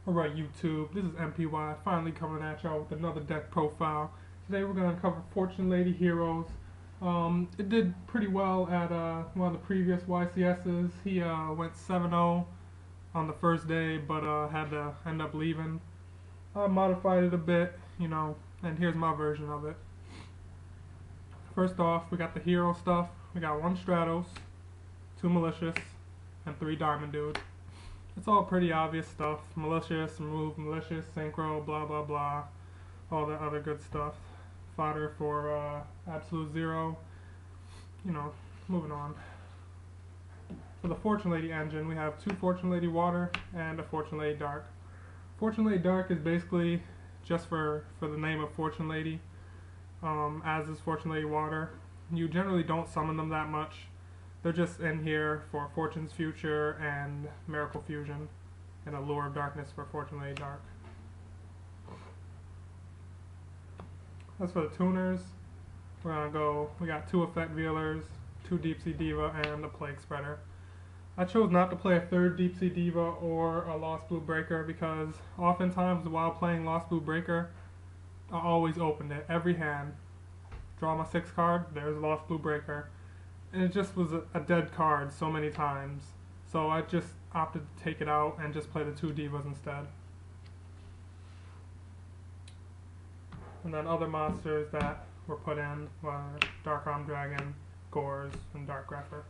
Alright YouTube, this is MPY finally coming at y'all with another deck profile. Today we're going to cover Fortune Lady Heroes. It did pretty well at one of the previous YCSs. He went 7-0 on the first day, but had to end up leaving. I modified it a bit, and here's my version of it. First off, we got the hero stuff. We got 1 Stratos, 2 Malicious, and 3 Diamond Dude. It's all pretty obvious stuff. Malicious, remove malicious, synchro, blah blah blah. All that other good stuff. Fodder for absolute zero. Moving on. For the Fortune Lady engine, we have 2 Fortune Lady Water and a Fortune Lady Dark. Fortune Lady Dark is basically just for the name of Fortune Lady, as is Fortune Lady Water. You generally don't summon them that much. They're just in here for Fortune's Future and Miracle Fusion, and Allure of Darkness for Fortune Lady Dark. As for the tuners, we got 2 Effect Veilers, 2 Deep Sea Diva, and a Plague Spreader. I chose not to play a 3rd Deep Sea Diva or a Lost Blue Breaker because oftentimes while playing Lost Blue Breaker, I always opened it, every hand. Draw my 6th card, there's Lost Blue Breaker. And it just was a dead card so many times. So I just opted to take it out and just play the 2 Divas instead. And then other monsters that were put in were Dark Arm Dragon, Gores, and Dark Grepher.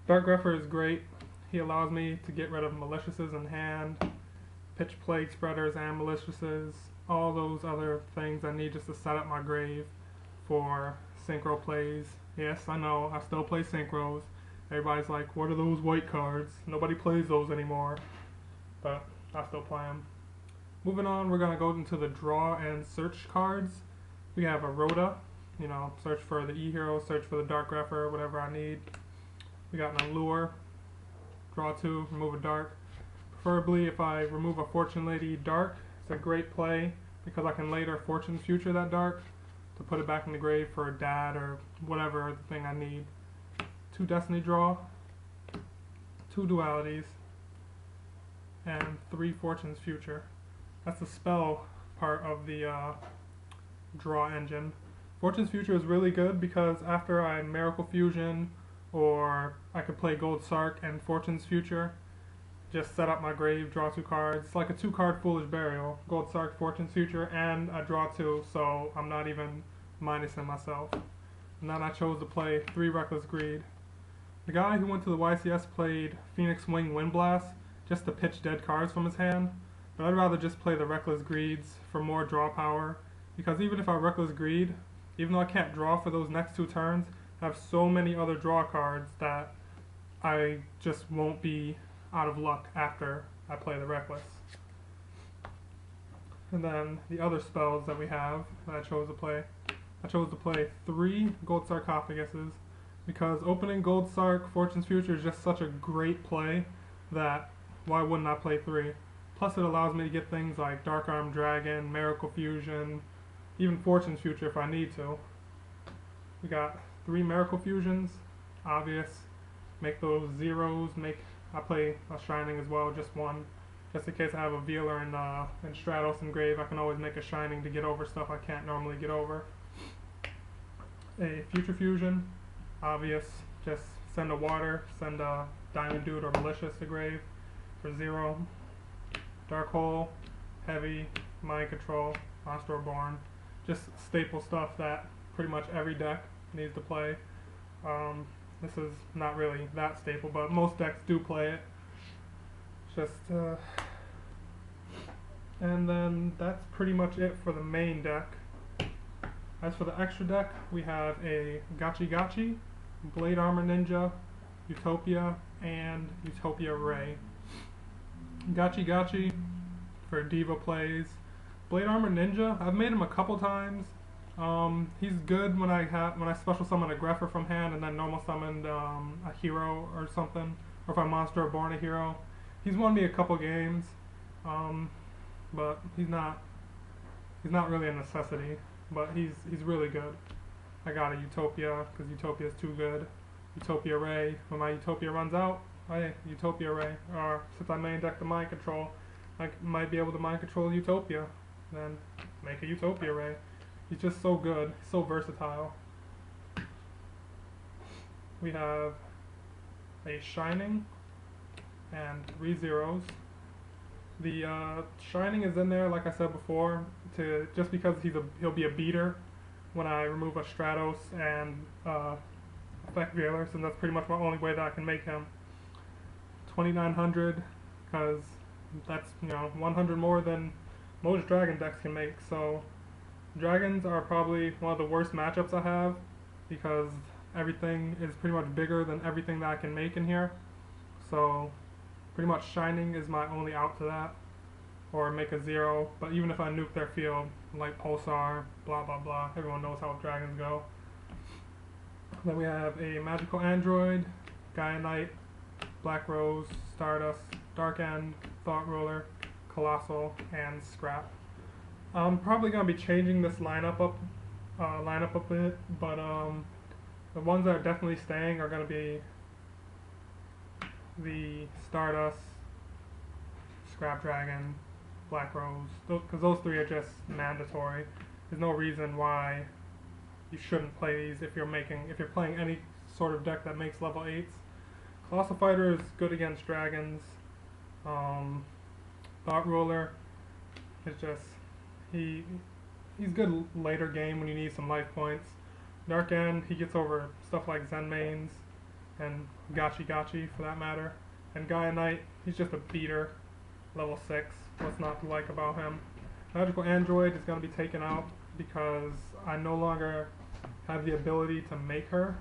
Dark Grepher is great. He allows me to get rid of Maliciouses in hand, pitch Plague Spreaders and Maliciouses, all those other things I need just to set up my grave for synchro plays. Yes, I know, I still play synchros. Everybody's like, what are those white cards? Nobody plays those anymore. But I still play them. Moving on, we're going to go into the draw and search cards. We have a Rhoda, search for the E-Hero, search for the Dark Grepher, whatever I need. We got an Allure, draw 2, remove a Dark. Preferably if I remove a Fortune Lady Dark, it's a great play because I can later Fortune's Future that Dark to put it back in the grave for a dad or whatever the thing I need. 2 Destiny Draw, 2 Dualities, and 3 Fortune's Future. That's the spell part of the draw engine. Fortune's Future is really good because after I Miracle Fusion, or I could play Gold Sark and Fortune's Future, just set up my grave, draw 2 cards. It's like a 2-card Foolish Burial. Gold Sark, Fortune's Future, and I draw 2, so I'm not even minusing myself. And then I chose to play 3 Reckless Greed. The guy who went to the YCS played Phoenix Wing Windblast just to pitch dead cards from his hand, but I'd rather just play the Reckless Greeds for more draw power, because even if I Reckless Greed, even though I can't draw for those next 2 turns, I have so many other draw cards that I just won't be out of luck after I play the Reckless. And then the other spells that we have that I chose to play 3 Gold Sarcophaguses because opening Gold Sark Fortune's Future is just such a great play that why wouldn't I play 3? Plus it allows me to get things like Dark Arm Dragon, Miracle Fusion, even Fortune's Future if I need to. We got 3 Miracle Fusions, obvious. Make those zeros, I play a Shining as well, just 1. Just in case I have a Veeler in Stratos and Grave, I can always make a Shining to get over stuff I can't normally get over. A Future Fusion, obvious. Just send a Water, send a Diamond Dude or Malicious to Grave for 0. Dark Hole, Heavy, Mind Control, Monster Reborn. Just staple stuff that pretty much every deck needs to play. This is not really that staple, but most decks do play it. And then that's pretty much it for the main deck. As for the extra deck, we have a Gachi Gachi, Blade Armor Ninja, Utopia, and Utopia Ray. Gachi Gachi for Diva plays. Blade Armor Ninja, I've made him a couple times. He's good when I special summon a Grepher from hand and then normal summoned a hero or something, or if I Monster Reborn a hero. He's won me a couple games, but he's not really a necessity. But he's really good. I got a Utopia because Utopia is too good. Utopia Ray. When my Utopia runs out, hey, Utopia Ray. Or since I main deck the Mind Control, might be able to mind control Utopia. Then make a Utopia Ray. He's just so good, so versatile. We have a Shining and 3 zeros. The Shining is in there, like I said before, to just because he'll be a beater when I remove a Stratos and Effect Veiler, and that's pretty much the only way that I can make him. 2900, because that's 100 more than most dragon decks can make. So dragons are probably one of the worst matchups I have because everything is pretty much bigger than everything that I can make in here. So pretty much Shining is my only out to that, or make a 0. But even if I nuke their field, like Pulsar, blah blah blah, everyone knows how dragons go. Then we have a Magical Android, Gaia Knight, Black Rose, Stardust, Dark End, Thought Ruler, Colossal, and Scrap. I'm probably gonna be changing this lineup a bit, but the ones that are definitely staying are gonna be the Stardust, Scrap Dragon, Black Rose, because those 3 are just mandatory. There's no reason why you shouldn't play these if you're playing any sort of deck that makes level 8s. Colossal Fighter is good against dragons. Thought Ruler is just he's good later game when you need some life points. Dark End, he gets over stuff like Zenmaines and Gachi for that matter. And Gaia Knight, he's just a beater, level 6. What's not to like about him? Magical Android is going to be taken out because I no longer have the ability to make her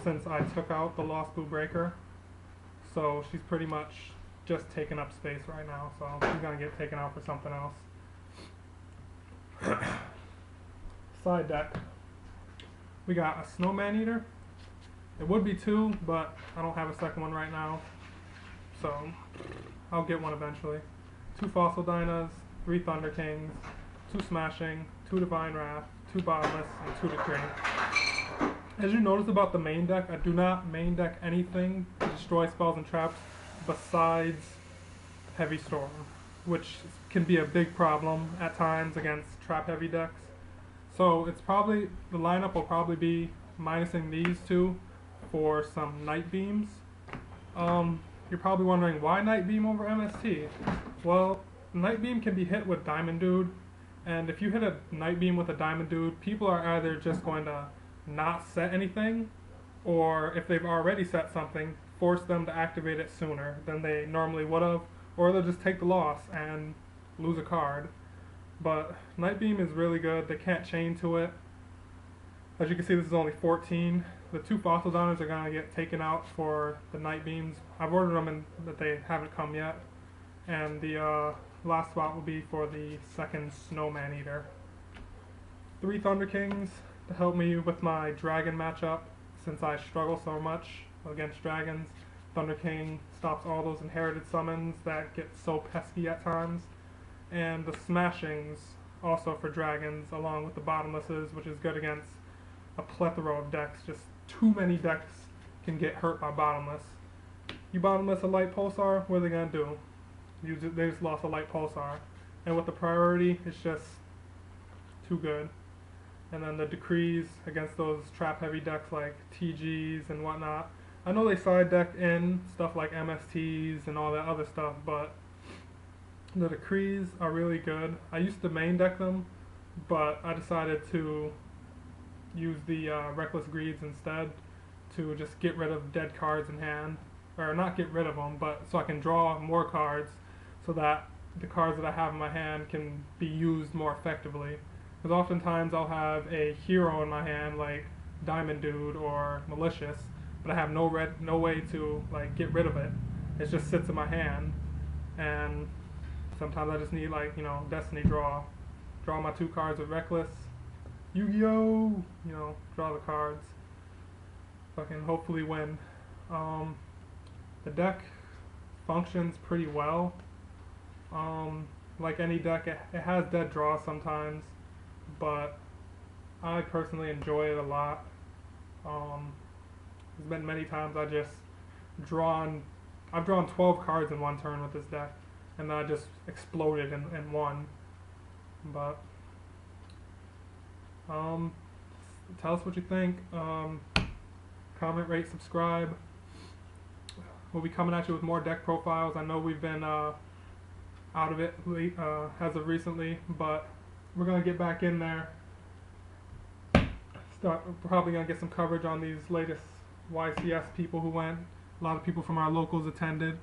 since I took out the Lost Blue Breaker. So she's pretty much just taking up space right now, so she's going to get taken out for something else. Side deck. We got a Snowman Eater. It would be 2, but I don't have a second one right now, so I'll get one eventually. 2 Fossil Dynas, 3 Thunder Kings, 2 Smashing, 2 Divine Wrath, 2 Bottomless, and 2 Decree. As you notice about the main deck, I do not main deck anything to destroy spells and traps besides Heavy Storm, which can be a big problem at times against trap heavy decks. So it's probably, the lineup will probably be minusing these 2 for some Night Beams. You're probably wondering, why Night Beam over MST? Well, Night Beam can be hit with Diamond Dude, and if you hit a Night Beam with a Diamond Dude, people are either just going to not set anything, or if they've already set something, force them to activate it sooner than they normally would have, or they'll just take the loss and lose a card. But Night Beam is really good. They can't chain to it. As you can see, this is only 14. The 2 Fossil Dynas are going to get taken out for the Night Beams. I've ordered them but they haven't come yet. And the last spot will be for the second Snowman Eater. 3 Thunder Kings to help me with my dragon matchup, since I struggle so much against dragons. Thunder King stops all those inherited summons that get so pesky at times. And the Smashings also for dragons, along with the Bottomlesses, which is good against a plethora of decks. Just too many decks can get hurt by Bottomless. You Bottomless a Light Pulsar, what are they going to do? They just lost a Light Pulsar. And with the priority, it's just too good. And then the Decrees against those trap heavy decks like TGs and whatnot. I know they side deck in stuff like MSTs and all that other stuff, but the Decrees are really good. I used to main deck them, but I decided to use the Reckless Greeds instead to just get rid of dead cards in hand. Or not get rid of them, but so I can draw more cards so that the cards that I have in my hand can be used more effectively. Because oftentimes I'll have a hero in my hand like Diamond Dude or Malicious, but I have no way to like get rid of it. It just sits in my hand, and sometimes I just need Destiny Draw. Draw my 2 cards with Reckless. Yu-Gi-Oh! Draw the cards. Fucking hopefully win. The deck functions pretty well. Like any deck, it has dead draws sometimes, but I personally enjoy it a lot. There's been many times I've drawn 12 cards in one turn with this deck. and then I just exploded and won. But tell us what you think. Comment, rate, subscribe. We'll be coming at you with more deck profiles. I know we've been out of it as of recently, but we're gonna get back in there. We're probably gonna get some coverage on these latest YCS people who went. A lot of people from our locals attended.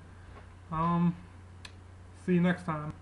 See you next time.